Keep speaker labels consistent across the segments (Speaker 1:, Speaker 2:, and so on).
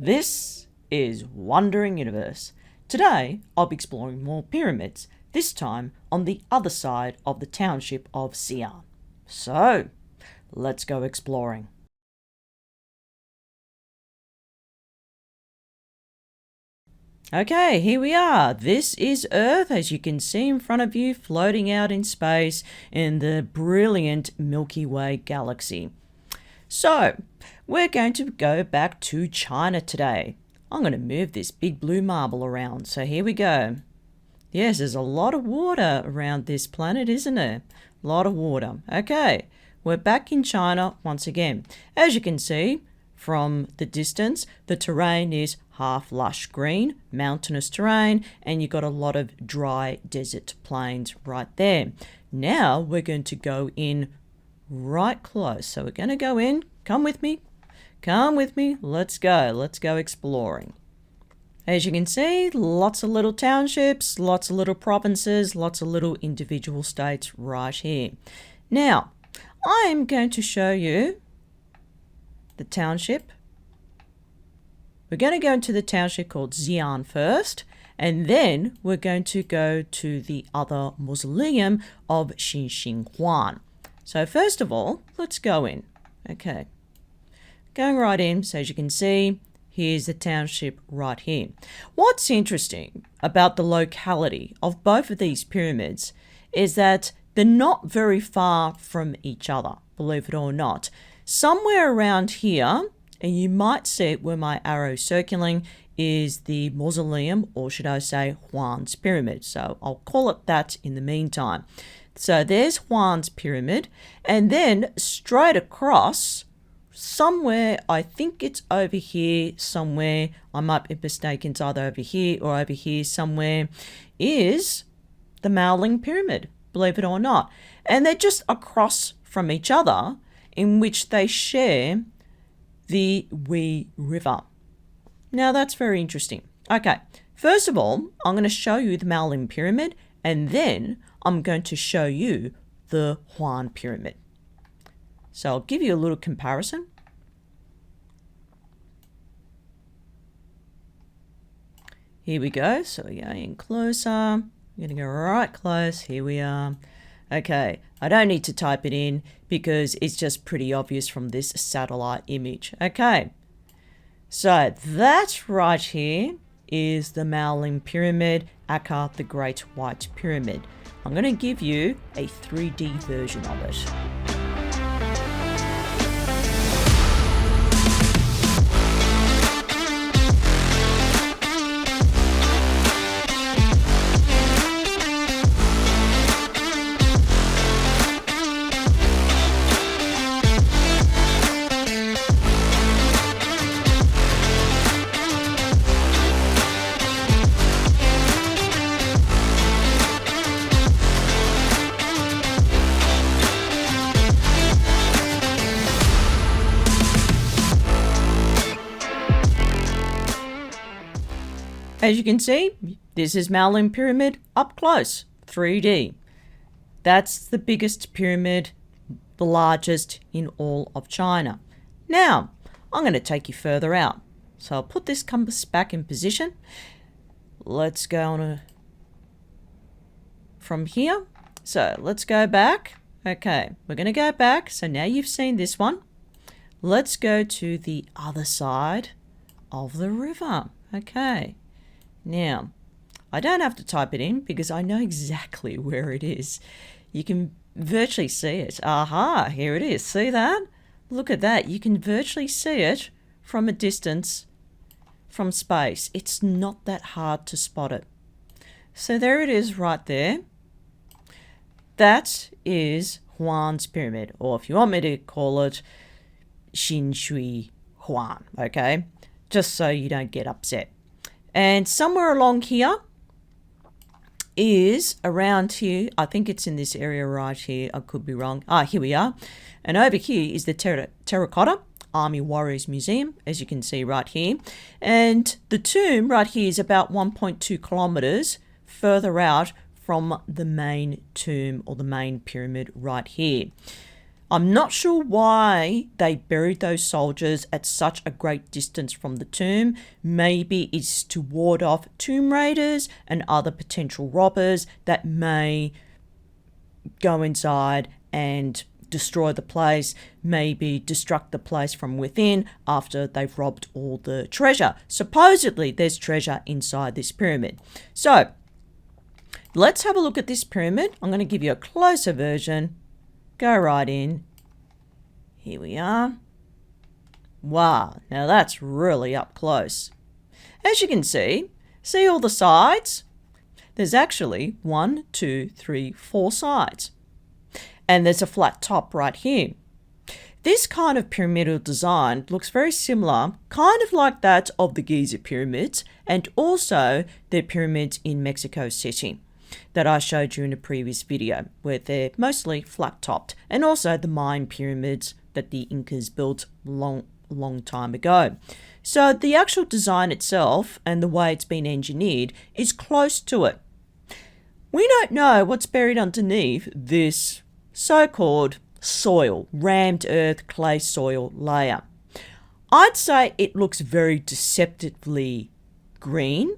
Speaker 1: This is Wandering Universe. Today I'll be exploring more pyramids, this time on the other side of the township of Xi'an. So, let's go exploring. Okay, here we are. This is Earth, as you can see in front of you, floating out in space in the brilliant Milky Way galaxy. So, we're going to go back to China today. I'm going to move this big blue marble around, so here we go. Yes, there's a lot of water around this planet, isn't there? A lot of water. Okay, we're back in China once again. As you can see from the distance, the terrain is half lush green, mountainous terrain, and you've got a lot of dry desert plains right there. Now we're going to go in right close. So we're going to go in. Come with me. Come with me. Let's go exploring. As you can see, lots of little townships, lots of little provinces, lots of little individual states right here. Now, I'm going to show you the township. We're going to go into the township called Xi'an first, and then we're going to go to the other mausoleum of Qin Shi Huang. So first of all, let's go in. Okay, going right in. So as you can see, here's the township right here. What's interesting about the locality of both of these pyramids is that they're not very far from each other, believe it or not. Somewhere around here, and you might see it where my arrow is circling, is the mausoleum, or should I say Huang's pyramid. So I'll call it that in the meantime. So there's Huang's pyramid, and then straight across, somewhere, I think it's over here somewhere, I might be mistaken, it's either over here or over here somewhere, is the Mausoleum Pyramid, believe it or not. And they're just across from each other, in which they share the Wei River. Now that's very interesting. Okay, first of all, I'm going to show you the Mausoleum Pyramid, and then I'm going to show you the Huang Pyramid. So I'll give you a little comparison. Here we go. So we're going closer. I'm going to go right close. Here we are. Okay, I don't need to type it in because it's just pretty obvious from this satellite image. Okay, so that right here is the Mausoleum Pyramid, aka the Great White Pyramid. I'm going to give you a 3D version of it. As you can see, this is Mausoleum Pyramid up close, 3D. That's the biggest pyramid, the largest in all of China. Now, I'm going to take you further out. So I'll put this compass back in position. Let's go on from here. So let's go back. Okay, we're going to go back. So now you've seen this one. Let's go to the other side of the river. Okay. Now, I don't have to type it in because I know exactly where it is. You can virtually see it. Aha, here it is. See that? Look at that. You can virtually see it from a distance from space. It's not that hard to spot it. So there it is right there. That is Huang's pyramid, or if you want me to call it Qin Shi Huang, okay? Just so you don't get upset. And somewhere along here is around here, I think it's in this area right here, I could be wrong. Here we are. And over here is the Terracotta Army Warriors Museum, as you can see right here. And the tomb right here is about 1.2 kilometers further out from the main tomb or the main pyramid right here. I'm not sure why they buried those soldiers at such a great distance from the tomb. Maybe it's to ward off tomb raiders and other potential robbers that may go inside and destroy the place, maybe destruct the place from within after they've robbed all the treasure. Supposedly there's treasure inside this pyramid. So let's have a look at this pyramid. I'm going to give you a closer version. Go right in. Here we are. Wow, now that's really up close. As you can see all the sides? There's actually 1, 2, 3, 4 sides. And there's a flat top right here. This kind of pyramidal design looks very similar, kind of like that of the Giza pyramids and also the pyramids in Mexico City that I showed you in a previous video, where they're mostly flat topped, and also the Mayan pyramids that the Incas built long time ago. So the actual design itself and the way it's been engineered is close to it. We don't know what's buried underneath this so-called soil, rammed earth clay soil layer. I'd say it looks very deceptively green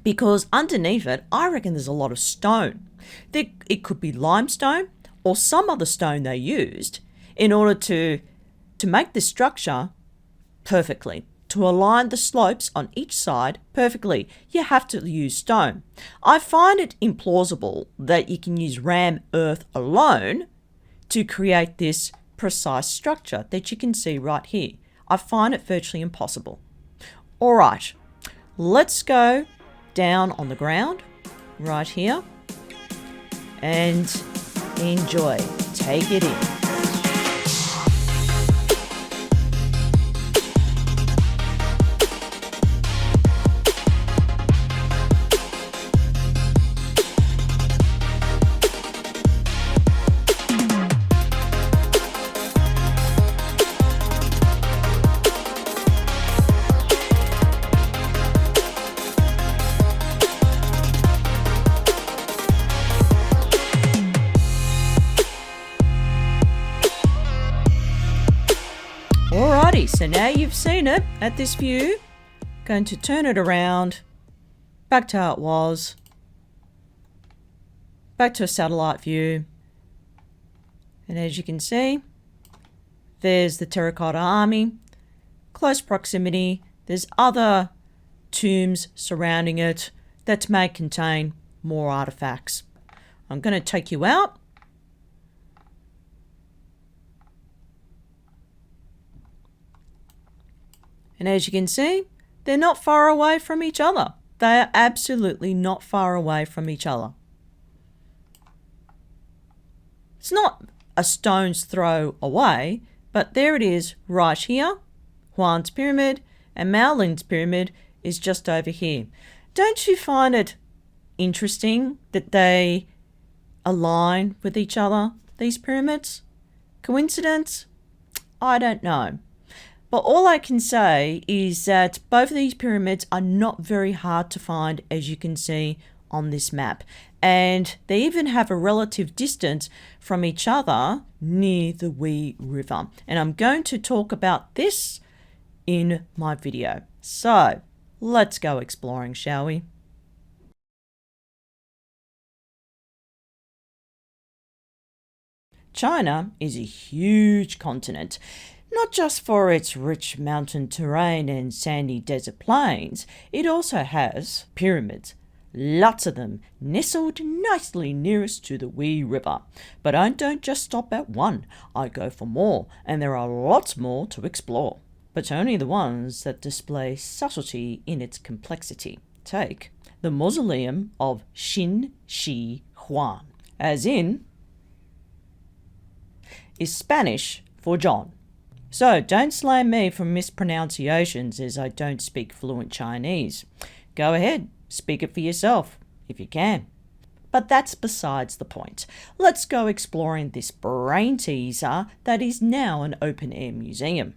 Speaker 1: because underneath it, I reckon there's a lot of stone. It could be limestone or some other stone they used in order to make this structure perfectly. To align the slopes on each side perfectly, you have to use stone. I find it implausible that you can use ram earth alone to create this precise structure that you can see right here. I find it virtually impossible. All right, let's go down on the ground right here and enjoy. Take it in. Alrighty, so now you've seen it at this view. Going to turn it around, back to how it was, back to a satellite view. And as you can see, there's the Terracotta Army, close proximity. There's other tombs surrounding it that may contain more artifacts. I'm going to take you out. And as you can see, they're not far away from each other. They are absolutely not far away from each other. It's not a stone's throw away, but there it is right here. Huang's pyramid and Maolin's pyramid is just over here. Don't you find it interesting that they align with each other, these pyramids? Coincidence? I don't know. But all I can say is that both of these pyramids are not very hard to find, as you can see on this map. And they even have a relative distance from each other near the Wei River. And I'm going to talk about this in my video. So let's go exploring, shall we? China is a huge continent. Not just for its rich mountain terrain and sandy desert plains, it also has pyramids. Lots of them nestled nicely nearest to the Wei River. But I don't just stop at one, I go for more, and there are lots more to explore. But only the ones that display subtlety in its complexity. Take the Mausoleum of Qin Shi Huang, as in, is Spanish for John. So don't slame me for mispronunciations, as I don't speak fluent Chinese. Go ahead, speak it for yourself, if you can. But that's besides the point. Let's go exploring this brain teaser that is now an open-air museum.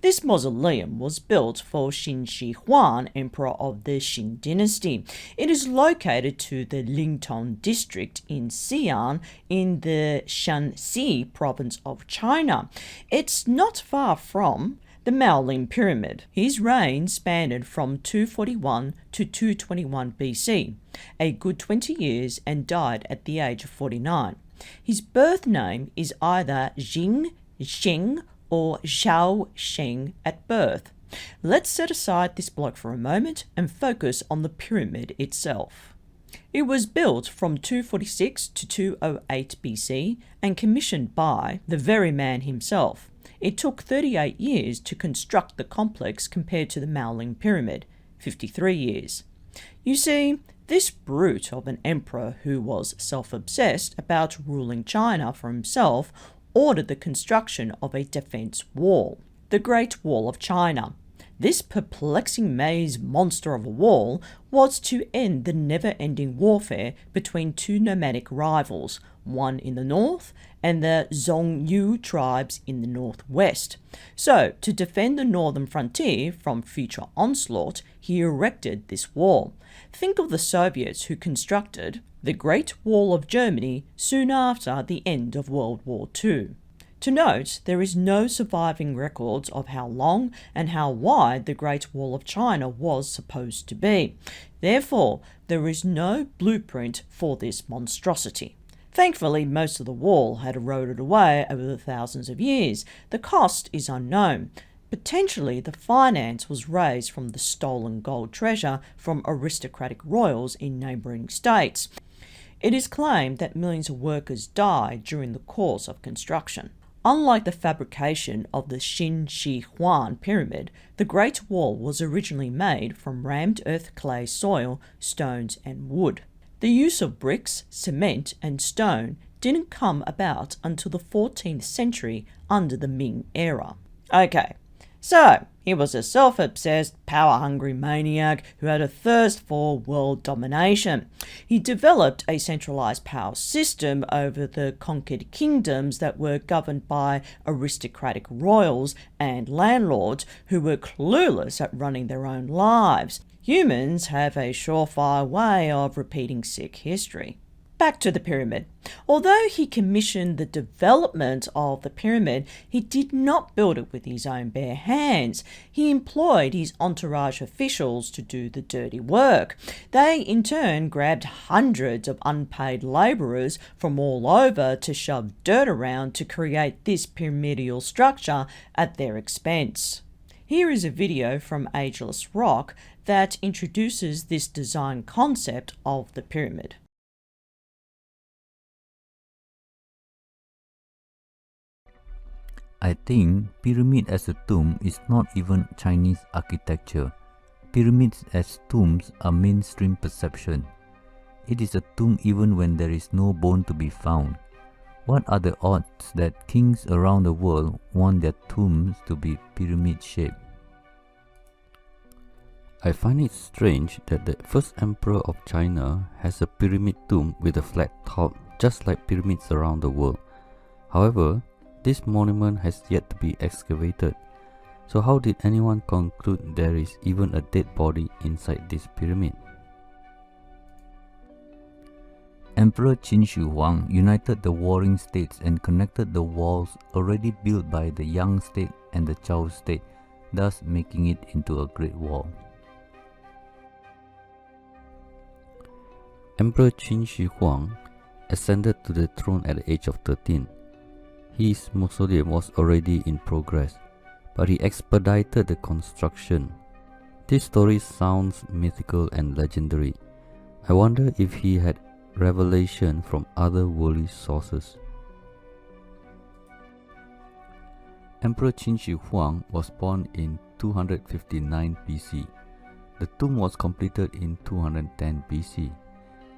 Speaker 1: This mausoleum was built for Qin Shi Huang, Emperor of the Qin dynasty. It is located to the Lingtong district in Xi'an in the Shanxi province of China. It's not far from the Mausoleum Pyramid. His reign spanned from 241 to 221 BC, a good 20 years, and died at the age of 49. His birth name is either Jing, Sheng, or Xiao Sheng at birth. Let's set aside this bloke for a moment and focus on the pyramid itself. It was built from 246 to 208 BC and commissioned by the very man himself. It took 38 years to construct the complex compared to the Mausoleum Pyramid, 53 years. You see, this brute of an emperor who was self-obsessed about ruling China for himself ordered the construction of a defense wall, the Great Wall of China. This perplexing maze monster of a wall was to end the never-ending warfare between two nomadic rivals, one in the north and the Zhongyu tribes in the northwest. So, to defend the northern frontier from future onslaught, he erected this wall. Think of the Soviets who constructed the Great Wall of Germany soon after the end of World War II. To note, there is no surviving records of how long and how wide the Great Wall of China was supposed to be. Therefore, there is no blueprint for this monstrosity. Thankfully, most of the wall had eroded away over the thousands of years. The cost is unknown. Potentially, the finance was raised from the stolen gold treasure from aristocratic royals in neighbouring states. It is claimed that millions of workers died during the course of construction. Unlike the fabrication of the Qin Shi Huang Pyramid, the Great Wall was originally made from rammed earth, clay, soil, stones and wood. The use of bricks, cement and stone didn't come about until the 14th century under the Ming era. Okay, so he was a self-obsessed, power-hungry maniac who had a thirst for world domination. He developed a centralized power system over the conquered kingdoms that were governed by aristocratic royals and landlords who were clueless at running their own lives. Humans have a surefire way of repeating sick history. Back to the pyramid. Although he commissioned the development of the pyramid, he did not build it with his own bare hands. He employed his entourage officials to do the dirty work. They, in turn, grabbed hundreds of unpaid labourers from all over to shove dirt around to create this pyramidal structure at their expense. Here is a video from Ageless Rock that introduces this design concept of the pyramid.
Speaker 2: I think pyramid as a tomb is not even Chinese architecture. Pyramids as tombs are mainstream perception. It is a tomb even when there is no bone to be found. What are the odds that kings around the world want their tombs to be pyramid-shaped? I find it strange that the first emperor of China has a pyramid tomb with a flat top, just like pyramids around the world. However, this monument has yet to be excavated. So how did anyone conclude there is even a dead body inside this pyramid? Emperor Qin Shi Huang united the warring states and connected the walls already built by the Yang state and the Zhou state, thus making it into a great wall. Emperor Qin Shi Huang ascended to the throne at the age of 13. His mausoleum was already in progress, but he expedited the construction. This story sounds mythical and legendary. I wonder if he had revelation from other worldly sources. Emperor Qin Shi Huang was born in 259 BC. The tomb was completed in 210 BC,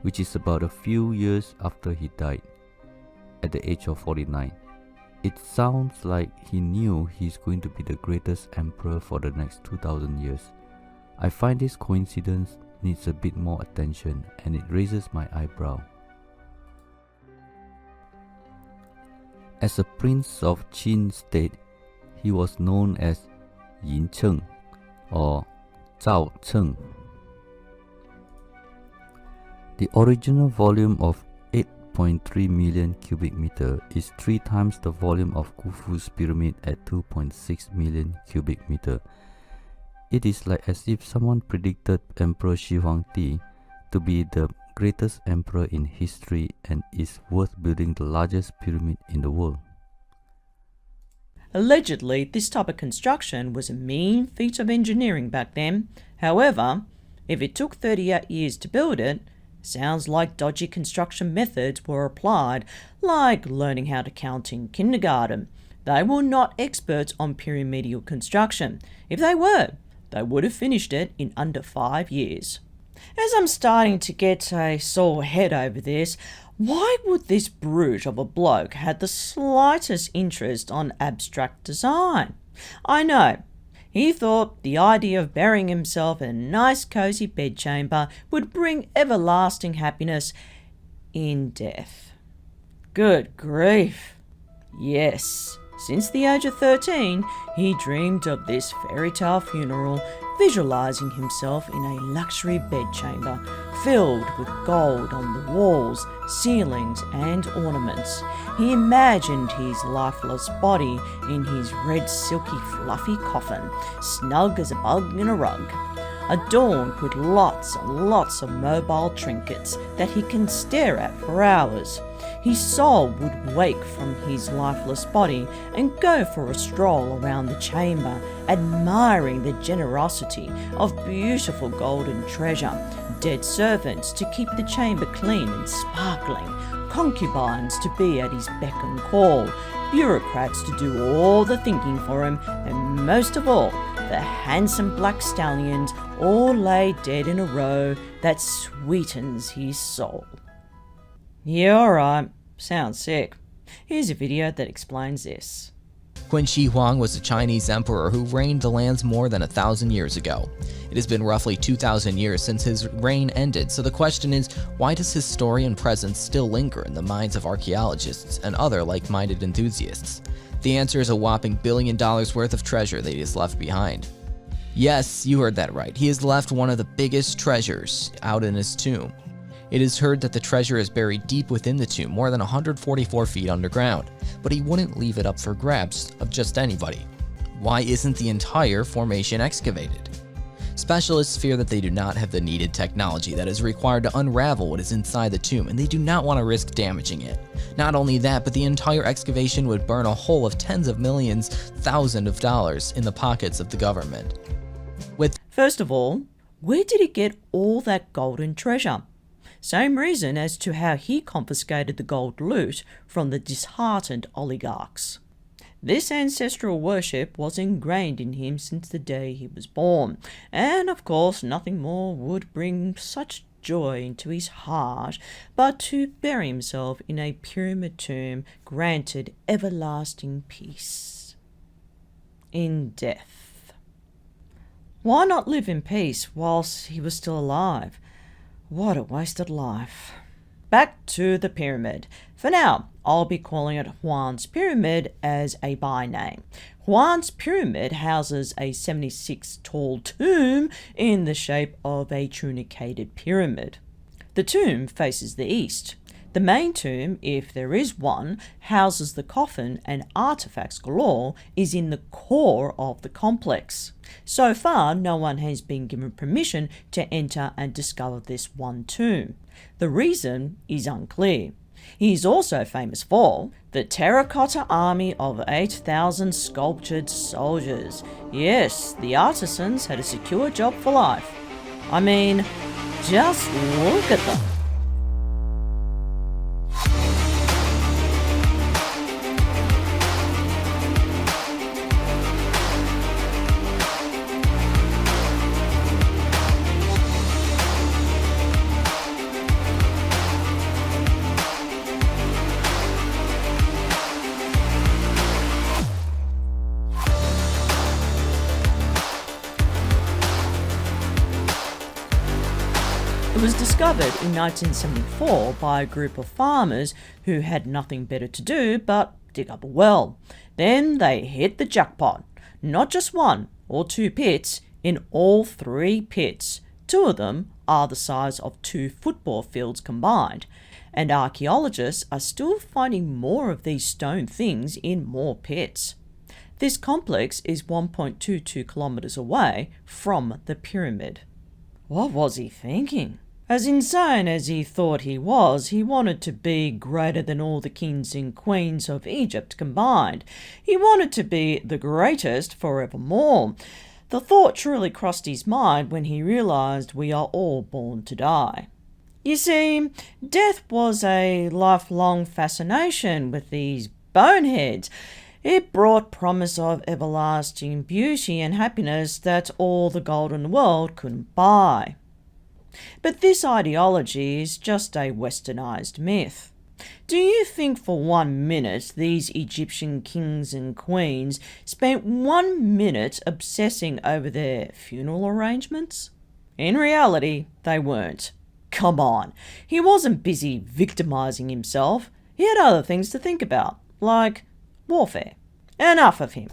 Speaker 2: which is about a few years after he died, at the age of 49. It sounds like he knew he's going to be the greatest emperor for the next 2000 years. I find this coincidence needs a bit more attention, and it raises my eyebrow. As a prince of Qin state, he was known as Yin Cheng or Zhao Cheng. The original volume of 8.3 million cubic meter is 3 times the volume of Khufu's pyramid at 2.6 million cubic meter. It is like as if someone predicted Emperor Shi Huang to be the greatest emperor in history and is worth building the largest pyramid in the world.
Speaker 1: Allegedly, this type of construction was a mean feat of engineering back then. However, if it took 38 years to build it, sounds like dodgy construction methods were applied, like learning how to count in kindergarten. They were not experts on pyramidal construction. If they were, they would have finished it in under 5 years. As I'm starting to get a sore head over this, why would this brute of a bloke have the slightest interest on abstract design? I know, he thought the idea of burying himself in a nice cozy bedchamber would bring everlasting happiness in death. Good grief. Yes, since the age of 13, he dreamed of this fairy tale funeral, visualizing himself in a luxury bedchamber filled with gold on the walls, ceilings, and ornaments. He imagined his lifeless body in his red silky fluffy coffin, snug as a bug in a rug, adorned with lots and lots of mobile trinkets that he can stare at for hours. His soul would wake from his lifeless body and go for a stroll around the chamber, admiring the generosity of beautiful golden treasure, dead servants to keep the chamber clean and sparkling, concubines to be at his beck and call, bureaucrats to do all the thinking for him, and most of all, the handsome black stallions all lay dead in a row that sweetens his soul. Yeah, alright, sounds sick. Here's a video that explains this.
Speaker 3: Qin Shi Huang was a Chinese emperor who reigned the lands more than 1,000 years ago. It has been roughly 2,000 years since his reign ended, so the question is, why does his story and presence still linger in the minds of archaeologists and other like-minded enthusiasts? The answer is a whopping $1 billion worth of treasure that he has left behind. Yes, you heard that right. He has left one of the biggest treasures out in his tomb. It is heard that the treasure is buried deep within the tomb, more than 144 feet underground, but he wouldn't leave it up for grabs of just anybody. Why isn't the entire formation excavated? Specialists fear that they do not have the needed technology that is required to unravel what is inside the tomb, and they do not want to risk damaging it. Not only that, but the entire excavation would burn a hole of tens of millions, thousands of dollars in the pockets of the government.
Speaker 1: First of all, where did he get all that golden treasure? Same reason as to how he confiscated the gold loot from the disheartened oligarchs. This ancestral worship was ingrained in him since the day he was born, and of course nothing more would bring such joy into his heart but to bury himself in a pyramid tomb granted everlasting peace in death. Why not live in peace whilst he was still alive? What a wasted life. Back to the pyramid. For now, I'll be calling it Huang's Pyramid as a by name. Huang's Pyramid houses a 76-tall tomb in the shape of a truncated pyramid. The tomb faces the east. The main tomb, if there is one, houses the coffin and artifacts galore, is in the core of the complex. So far, no one has been given permission to enter and discover this one tomb. The reason is unclear. He is also famous for the Terracotta Army of 8,000 sculptured soldiers. Yes, the artisans had a secure job for life. I mean, just look at them. It was discovered in 1974 by a group of farmers who had nothing better to do but dig up a well. Then they hit the jackpot. Not just one or two pits, in all three pits. Two of them are the size of 2 football fields combined, and archaeologists are still finding more of these stone things in more pits. This complex is 1.22 kilometers away from the pyramid. What was he thinking? As insane as he thought he wanted to be greater than all the kings and queens of Egypt combined. He wanted to be the greatest forevermore. The thought truly crossed his mind when he realized we are all born to die. You see, death was a lifelong fascination with these boneheads. It brought promise of everlasting beauty and happiness that all the golden world couldn't buy. But this ideology is just a westernized myth. Do you think for 1 minute these Egyptian kings and queens spent 1 minute obsessing over their funeral arrangements? In reality, they weren't. Come on, he wasn't busy victimizing himself. He had other things to think about, like warfare. Enough of him.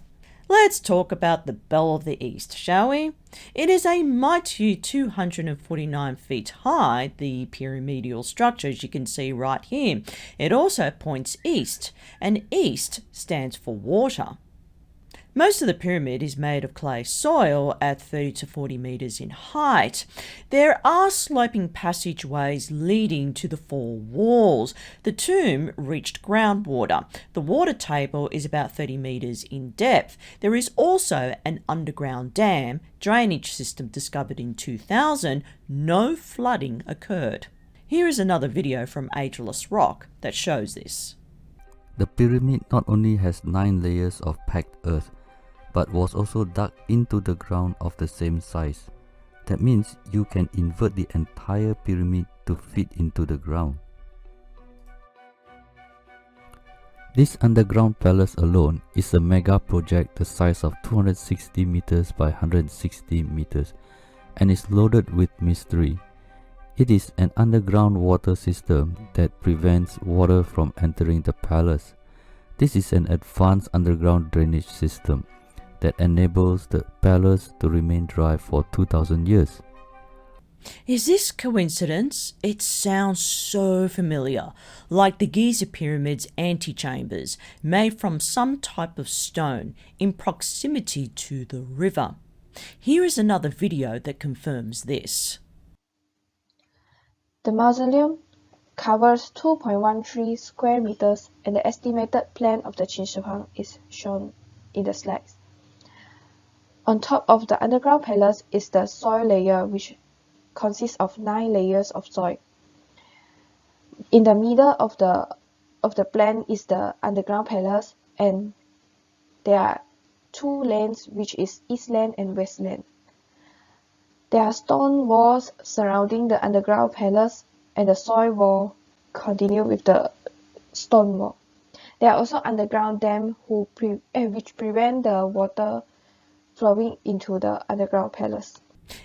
Speaker 1: Let's talk about the Bell of the East, shall we? It is a mighty 249 feet high, the pyramidal structure, as you can see right here. It also points east, and east stands for water. Most of the pyramid is made of clay soil at 30 to 40 meters in height. There are sloping passageways leading to the 4 walls. The tomb reached groundwater. The water table is about 30 meters in depth. There is also an underground dam drainage system discovered in 2000. No flooding occurred. Here is another video from Ageless Rock that shows this.
Speaker 2: The pyramid not only has 9 layers of packed earth, but was also dug into the ground of the same size. That means you can invert the entire pyramid to fit into the ground. This underground palace alone is a mega project the size of 260 meters by 160 meters and is loaded with mystery. It is an underground water system that prevents water from entering the palace. This is an advanced underground drainage system that enables the palace to remain dry for 2000 years.
Speaker 1: Is this coincidence? It sounds so familiar, like the Giza Pyramid's antechambers, made from some type of stone in proximity to the river. Here is another video that confirms this.
Speaker 4: The mausoleum covers 2.13 square meters, and the estimated plan of the Qin Shi Huang is shown in the slides. On top of the underground palace is the soil layer, which consists of 9 layers of soil. In the middle of the plan is the underground palace, and there are 2 lanes, which is East Lane and West Lane. There are stone walls surrounding the underground palace, and the soil wall continue with the stone wall. There are also underground dams which prevent the water flowing into the underground palace.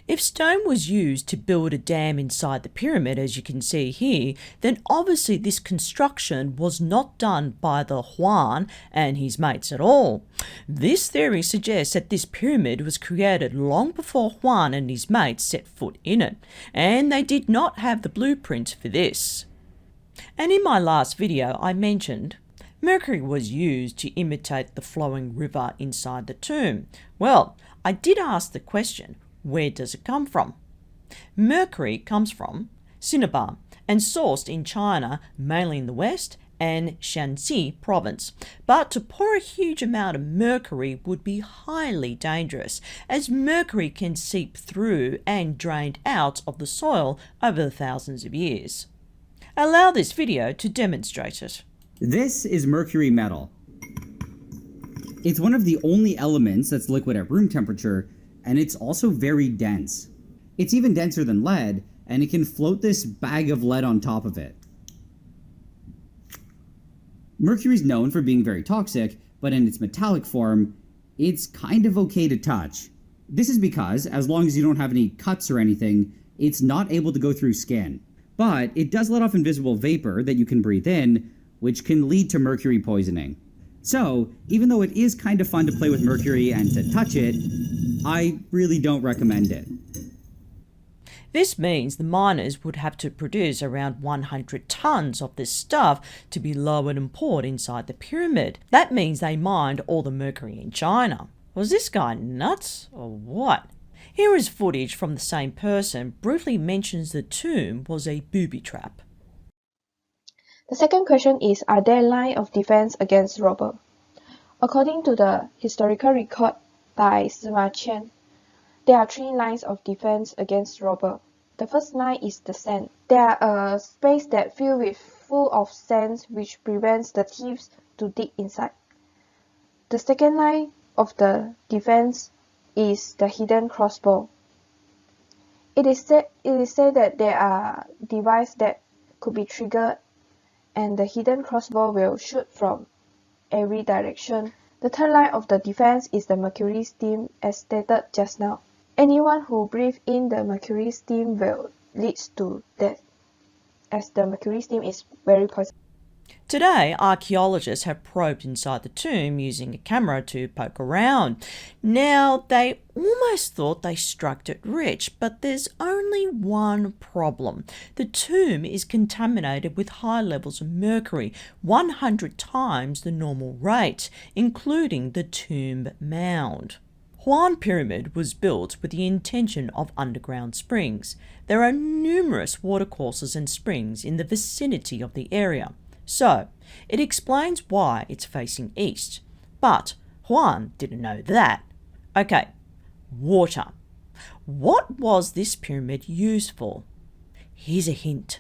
Speaker 1: If stone was used to build a dam inside the pyramid, as you can see here, then obviously this construction was not done by the Huang and his mates at all. This theory suggests that this pyramid was created long before Huang and his mates set foot in it, and they did not have the blueprint for this. And in my last video I mentioned Mercury was used to imitate the flowing river inside the tomb. Well, I did ask the question, where does it come from? Mercury comes from Cinnabar and sourced in China, mainly in the west and Shanxi province. But to pour a huge amount of mercury would be highly dangerous, as mercury can seep through and drain out of the soil over the thousands of years. Allow this video to demonstrate it.
Speaker 5: This is mercury metal. It's one of the only elements that's liquid at room temperature, and it's also very dense. It's even denser than lead, and it can float this bag of lead on top of it. Mercury is known for being very toxic, but in its metallic form, it's kind of okay to touch. This is because, as long as you don't have any cuts or anything, it's not able to go through skin. But it does let off invisible vapor that you can breathe in, which can lead to mercury poisoning. So, even though it is kind of fun to play with Mercury and to touch it, I really don't recommend it.
Speaker 1: This means the miners would have to produce around 100 tons of this stuff to be lowered and poured inside the pyramid. That means they mined all the mercury in China. Was this guy nuts or what? Here is footage from the same person briefly mentions the tomb was a booby trap.
Speaker 4: The second question is, are there lines of defense against robber? According to the historical record by Sima Qian, there are 3 lines of defense against robber. The first line is the sand. There are a space that full of sand which prevents the thieves to dig inside. The second line of the defense is the hidden crossbow. It is said that there are devices that could be triggered and the hidden crossbow will shoot from every direction. The third line of the defense is the mercury steam as stated just now. Anyone who breathes in the mercury steam will lead to death, as the mercury steam is very poisonous.
Speaker 1: Today, archaeologists have probed inside the tomb using a camera to poke around. Now, they almost thought they struck it rich, but there's only one problem. The tomb is contaminated with high levels of mercury, 100 times the normal rate, including the tomb mound. Huang Pyramid was built with the intention of underground springs. There are numerous watercourses and springs in the vicinity of the area, so it explains why it's facing east. But Huang didn't know that. Okay, water. What was this pyramid used for? Here's a hint.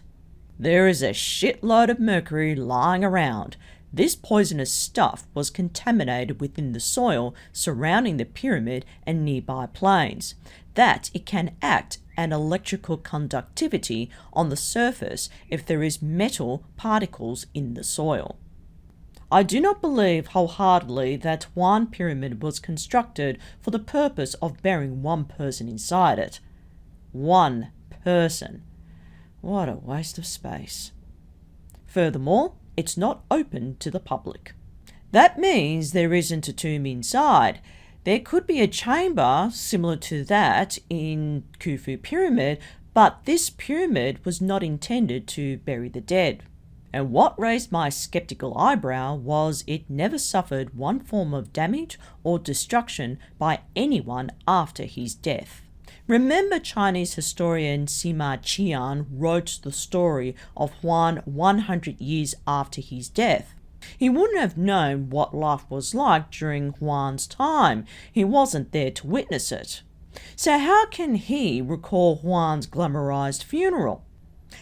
Speaker 1: There is a shitload of mercury lying around. This poisonous stuff was contaminated within the soil surrounding the pyramid and nearby plains, that it can act an electrical conductivity on the surface if there is metal particles in the soil. I do not believe wholeheartedly that one pyramid was constructed for the purpose of burying one person inside it. One person. What a waste of space. Furthermore, it's not open to the public. That means there isn't a tomb inside. There could be a chamber similar to that in Khufu Pyramid, but this pyramid was not intended to bury the dead. And what raised my skeptical eyebrow was it never suffered one form of damage or destruction by anyone after his death. Remember, Chinese historian Sima Qian wrote the story of Huang 100 years after his death. He wouldn't have known what life was like during Huang's time. He wasn't there to witness it. So how can he recall Huang's glamorized funeral?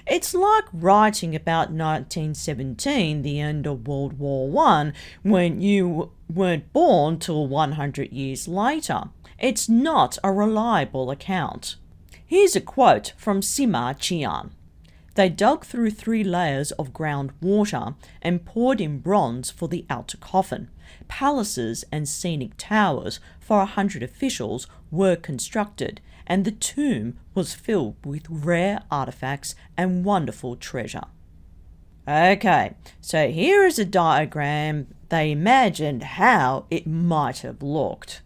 Speaker 1: It's like writing about 1917, the end of World War I, when you weren't born till 100 years later. It's not a reliable account. Here's a quote from Sima Qian. They dug through 3 layers of groundwater and poured in bronze for the outer coffin. Palaces and scenic towers for 100 officials were constructed, and the tomb was filled with rare artifacts and wonderful treasure. Okay, so here is a diagram they imagined how it might have looked.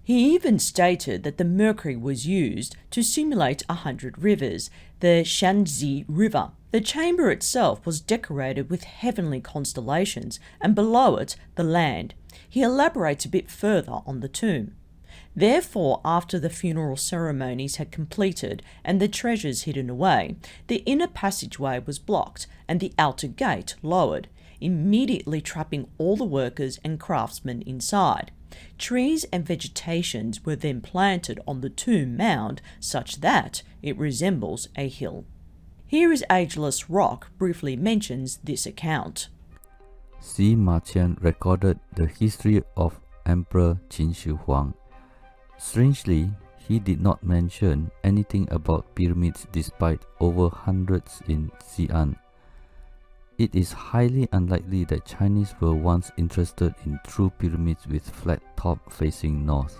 Speaker 1: He even stated that the mercury was used to simulate 100 rivers, the Shanxi River. The chamber itself was decorated with heavenly constellations, and below it, the land. He elaborates a bit further on the tomb. Therefore, after the funeral ceremonies had completed and the treasures hidden away, the inner passageway was blocked and the outer gate lowered, immediately trapping all the workers and craftsmen inside. Trees and vegetations were then planted on the tomb mound such that it resembles a hill. Here is Ageless Rock briefly mentions this account.
Speaker 2: Sima Qian recorded the history of Emperor Qin Shi Huang. Strangely, he did not mention anything about pyramids despite over hundreds in Xi'an. It is highly unlikely that Chinese were once interested in true pyramids with flat top facing north.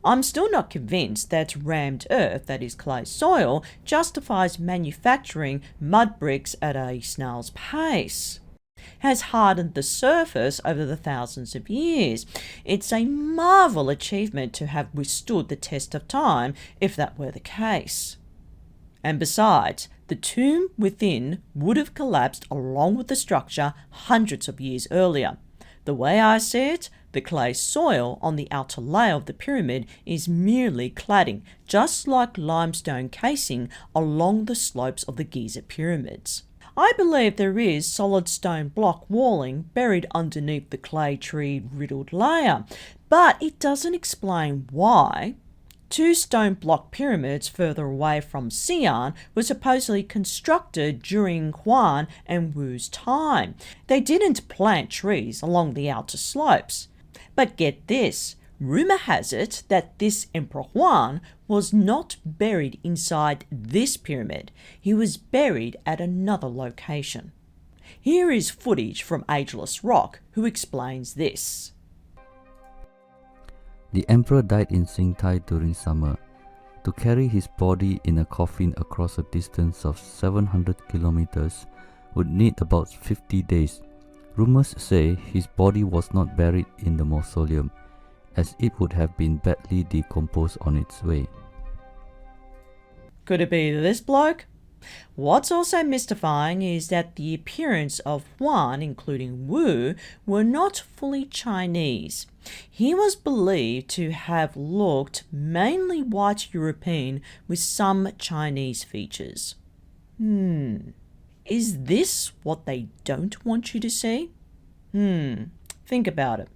Speaker 1: I'm still not convinced that rammed earth, that is clay soil, justifies manufacturing mud bricks at a snail's pace. has hardened the surface over the thousands of years. It's a marvel achievement to have withstood the test of time if that were the case. And besides, the tomb within would have collapsed along with the structure hundreds of years earlier. The way I see it, the clay soil on the outer layer of the pyramid is merely cladding, just like limestone casing along the slopes of the Giza pyramids. I believe there is solid stone block walling buried underneath the clay tree riddled layer, but it doesn't explain why 2 stone block pyramids further away from Xi'an were supposedly constructed during Huan and Wu's time. They didn't plant trees along the outer slopes. But get this, rumor has it that this Emperor Huang was not buried inside this pyramid. He was buried at another location. Here is footage from Ageless Rock, who explains this.
Speaker 2: The emperor died in Xingtai during summer. To carry his body in a coffin across a distance of 700 kilometers would need about 50 days. Rumors say his body was not buried in the mausoleum, as it would have been badly decomposed on its way.
Speaker 1: Could it be this bloke? What's also mystifying is that the appearance of Huan, including Wu, were not fully Chinese. He was believed to have looked mainly white European with some Chinese features. Is this what they don't want you to see? Think about it.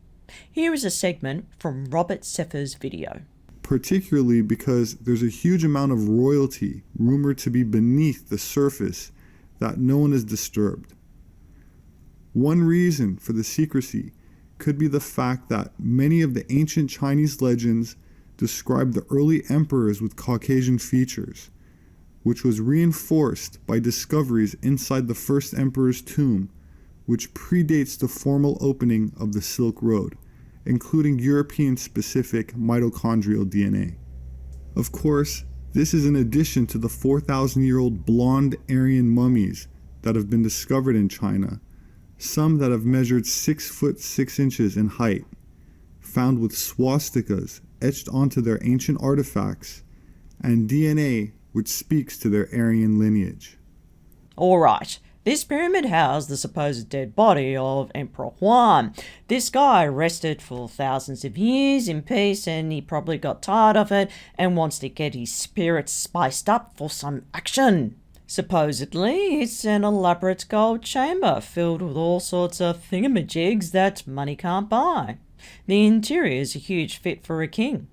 Speaker 1: Here is a segment from Robert Sepehr's video.
Speaker 6: Particularly because there's a huge amount of royalty rumored to be beneath the surface that no one has disturbed. One reason for the secrecy could be the fact that many of the ancient Chinese legends describe the early emperors with Caucasian features, which was reinforced by discoveries inside the first emperor's tomb, which predates the formal opening of the Silk Road, including European-specific mitochondrial DNA. Of course, this is in addition to the 4,000-year-old blonde Aryan mummies that have been discovered in China, some that have measured 6 foot 6 inches in height, found with swastikas etched onto their ancient artifacts, and DNA which speaks to their Aryan lineage.
Speaker 1: Alright, this pyramid housed the supposed dead body of Emperor Huang. This guy rested for thousands of years in peace, and he probably got tired of it and wants to get his spirits spiced up for some action. Supposedly, it's an elaborate gold chamber filled with all sorts of thingamajigs that money can't buy. The interior is a huge fit for a king.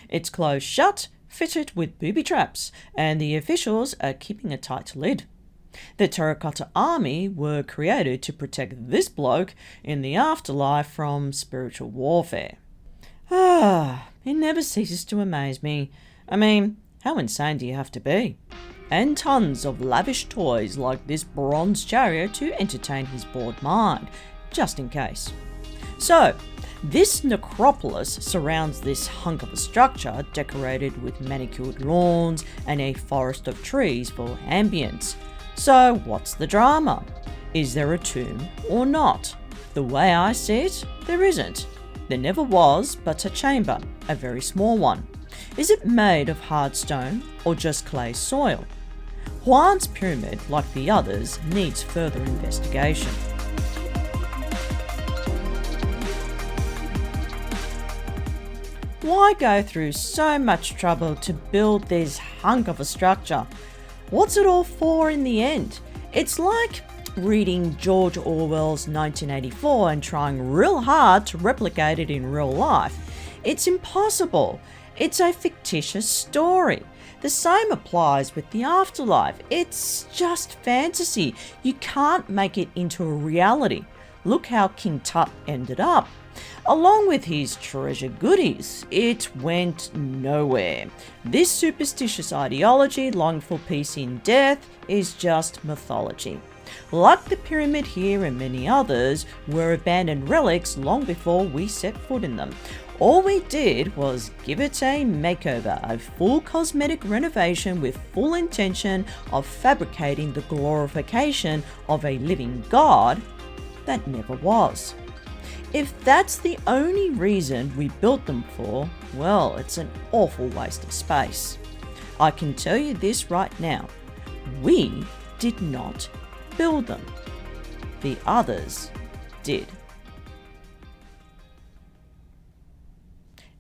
Speaker 1: It's closed shut, fitted with booby traps, and the officials are keeping a tight lid. The Terracotta Army were created to protect this bloke in the afterlife from spiritual warfare. It never ceases to amaze me. I mean, how insane do you have to be? And tons of lavish toys like this bronze chariot to entertain his bored mind, just in case. So, this necropolis surrounds this hunk of a structure decorated with manicured lawns and a forest of trees for ambience. So what's the drama? Is there a tomb or not? The way I see it, there isn't. There never was, but a chamber, a very small one. Is it made of hard stone or just clay soil? Huan's pyramid, like the others, needs further investigation. Why go through so much trouble to build this hunk of a structure? What's it all for in the end? It's like reading George Orwell's 1984 and trying real hard to replicate it in real life. It's impossible. It's a fictitious story. The same applies with the afterlife. It's just fantasy. You can't make it into a reality. Look how King Tut ended up. Along with his treasure goodies, it went nowhere. This superstitious ideology, longing for peace in death, is just mythology. Like the pyramid here and many others, were abandoned relics long before we set foot in them. All we did was give it a makeover, a full cosmetic renovation with full intention of fabricating the glorification of a living god that never was. If that's the only reason we built them for, well, it's an awful waste of space. I can tell you this right now, we did not build them. The others did.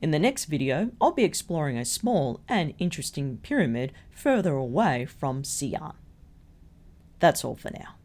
Speaker 1: In the next video, I'll be exploring a small and interesting pyramid further away from Xi'an. That's all for now.